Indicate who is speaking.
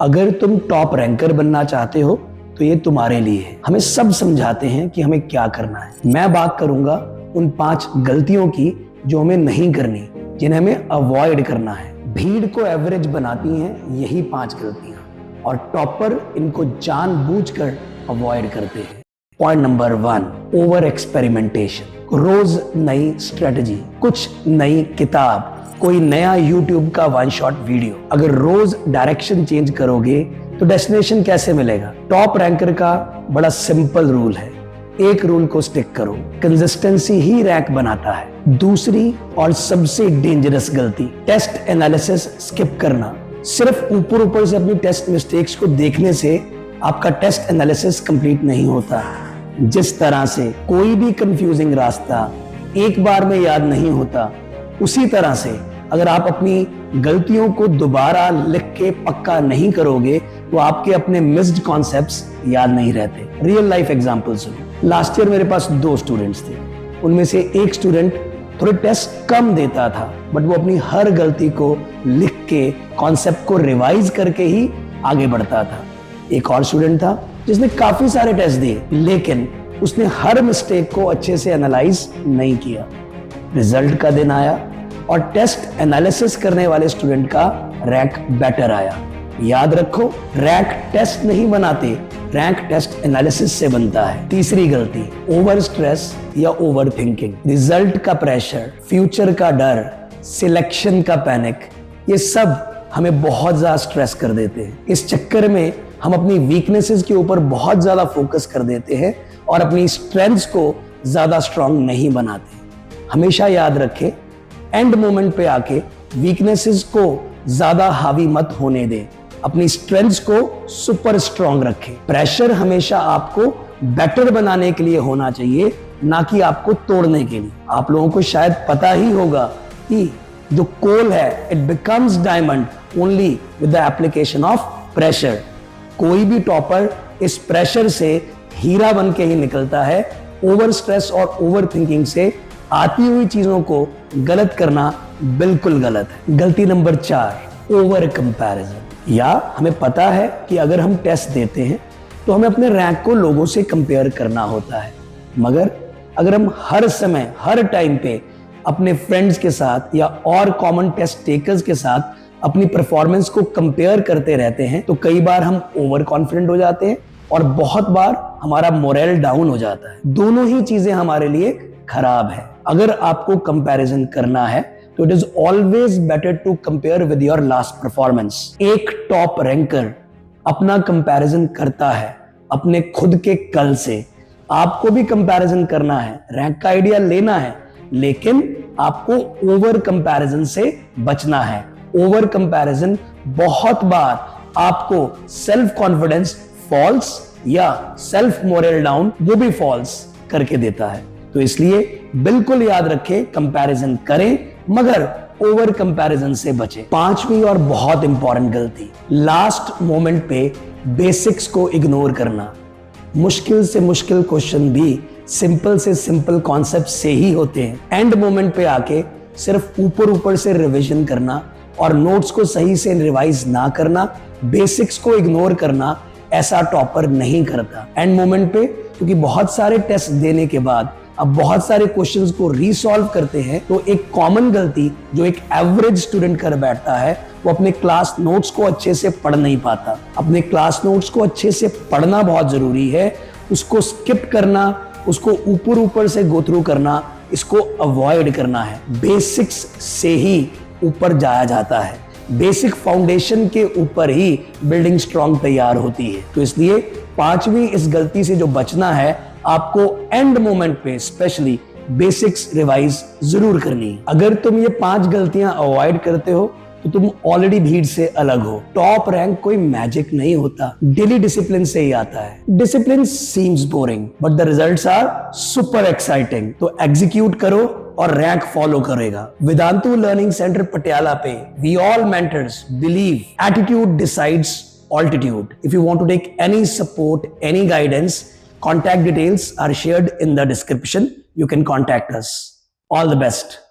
Speaker 1: अगर तुम top ranker बनना चाहते हो तो ये तुम्हारे लिए है। हमें सब समझाते हैं कि हमें क्या करना है। मैं बात करूंगा उन 5 गलतियों की जो हमें नहीं करनी, जिन्हें हमें अवॉइड करना है। भीड़ को एवरेज बनाती हैं यही 5 गलतियां, और टॉपर इनको जानबूझकर अवॉइड करते हैं। Point number 1, over experimentation. रोज नई स्ट्रेटजी, कुछ नई किताब, कोई नया यूट्यूब का 1 शॉट वीडियो। अगर रोज डायरेक्शन चेंज करोगे तो डेस्टिनेशन कैसे मिलेगा? टॉप रैंकर का बड़ा सिंपल रूल है, एक रूल को स्टिक करो, कंसिस्टेंसी ही रैंक बनाता है। दूसरी और सबसे डेंजरस गलती, टेस्ट एनालिसिस स्किप करना। सिर्फ ऊपर ऊपर से अपनी टेस्ट मिस्टेक्स को देखने से आपका टेस्ट एनालिसिस कंप्लीट नहीं होता। जिस तरह से कोई भी कंफ्यूजिंग रास्ता एक बार में याद नहीं होता, उसी तरह से अगर आप अपनी गलतियों को दोबारा लिख के पक्का नहीं करोगे तो आपके अपने मिस्ड कॉन्सेप्ट्स याद नहीं रहते। रियल लाइफ एग्जांपल सुनो। लास्ट ईयर मेरे पास 2 स्टूडेंट्स थे। उनमें से एक स्टूडेंट थोड़े टेस्ट कम देता था, बट वो अपनी हर गलती को लिख के कॉन्सेप्ट को रिवाइज करके ही आगे बढ़ता था। एक और स्टूडेंट था जिसने काफी सारे टेस्ट दिए, लेकिन उसने हर मिस्टेक को अच्छे से एनालाइज नहीं किया। रिजल्ट का दिन आया और टेस्ट एनालिसिस करने वाले स्टूडेंट का रैंक बेटर आया। याद रखो, रैंक टेस्ट नहीं बनाते, रैंक टेस्ट एनालिसिस से बनता है। तीसरी गलती, ओवर स्ट्रेस या ओवर थिंकिंग। रिजल्ट का प्रेशर, फ्यूचर का डर, सिलेक्शन का पैनिक, ये सब हमें बहुत ज्यादा स्ट्रेस कर देते हैं। इस चक्कर में हम अपनी वीकनेसेस के ऊपर बहुत ज्यादा फोकस कर देते हैं और अपनी स्ट्रेंथ्स को ज्यादा स्ट्रांग नहीं बनाते। हमेशा याद रखें, एंड मोमेंट पे आके वीकनेसेस को ज्यादा हावी मत होने दें, अपनी स्ट्रेंथ्स को सुपर स्ट्रांग रखें। प्रेशर हमेशा आपको बेटर बनाने के लिए होना चाहिए, ना कि आपको तोड़ने के लिए। आप लोगों को शायद पता ही होगा कि जो कोल है it becomes diamond only with the application of pressure. कोई भी टॉपर इस प्रेशर से हीरा बन के ही निकलता है। ओवर स्ट्रेस और ओवर थिंकिंग से आती हुई चीजों को गलत करना बिल्कुल गलत है। गलती नंबर 4, ओवर कंपैरिजन। या हमें पता है कि अगर हम टेस्ट देते हैं तो हमें अपने रैंक को लोगों से कंपेयर करना होता है, मगर अगर हम हर समय हर टाइम पे अपने फ्रेंड्स के साथ या और कॉमन टेस्ट टेकर्स के साथ अपनी परफॉर्मेंस को कंपेयर करते रहते हैं तो कई बार हम ओवर कॉन्फिडेंट हो जाते हैं और बहुत बार हमारा मोरल डाउन हो जाता है। दोनों ही चीजें हमारे लिए खराब है। अगर आपको कंपैरिजन करना है तो it is always better to compare with your last performance. एक टॉप रैंकर अपना कंपैरिजन करता है अपने खुद के कल से। आपको भी कंपैरिजन करना है, रैंक का आइडिया लेना है, लेकिन आपको ओवर कंपैरिजन से बचना है। ओवर कंपैरिजन बहुत बार आपको सेल्फ कॉन्फिडेंस फॉल्स या सेल्फ मोरल डाउन वो भी फॉल्स करके देता है। तो इसलिए बिल्कुल याद रखें, कंपैरिजन करें मगर ओवर कंपैरिजन से बचें। 5वीं और बहुत इंपॉर्टेंट गलती, लास्ट मोमेंट पे बेसिक्स को इग्नोर करना। मुश्किल से मुश्किल क्वेश्चन भी सिंपल से सिंपल कॉन्सेप्ट से ही होते हैं। एंड मोमेंट पे आके सिर्फ ऊपर ऊपर से रिवीजन करना और नोट्स को सही से रिवाइज ना करना, बेसिक्स को इग्नोर करना, ऐसा टॉपर नहीं करता। एंड मोमेंट पे क्योंकि बहुत सारे टेस्ट देने के बाद अब बहुत सारे क्वेश्चंस को रीसॉल्व करते हैं, तो एक कॉमन गलती जो एक एवरेज स्टूडेंट कर बैठता है वो अपने क्लास नोट्स को अच्छे से पढ़ नहीं पाता। अपने क्लास नोट्स को अच्छे से पढ़ना बहुत जरूरी है, उसको स्किप करना, उसको ऊपर ऊपर से गो थ्रू करना, इसको अवॉइड करना है। बेसिक्स से ही ऊपर जाया जाता है, बेसिक फाउंडेशन के ऊपर ही बिल्डिंग स्ट्रांग तैयार होती है। तो इसलिए 5वीं इस गलती से जो बचना है, आपको एंड मोमेंट पे स्पेशली बेसिक्स रिवाइज जरूर करनी है। अगर तुम ये 5 गलतियां अवॉइड करते हो तो तुम ऑलरेडी भीड़ से अलग हो। टॉप रैंक कोई मैजिक नहीं होता, डेली डिसिप्लिन से ही आता है। Discipline seems boring but the results are super exciting. तो एग्जीक्यूट करो और रैंक फॉलो करेगा। वेदांतु लर्निंग सेंटर पटियाला पे we all mentors believe attitude decides altitude. If you want to take any support, any guidance, contact details are shared in the description. You can contact us. All the best.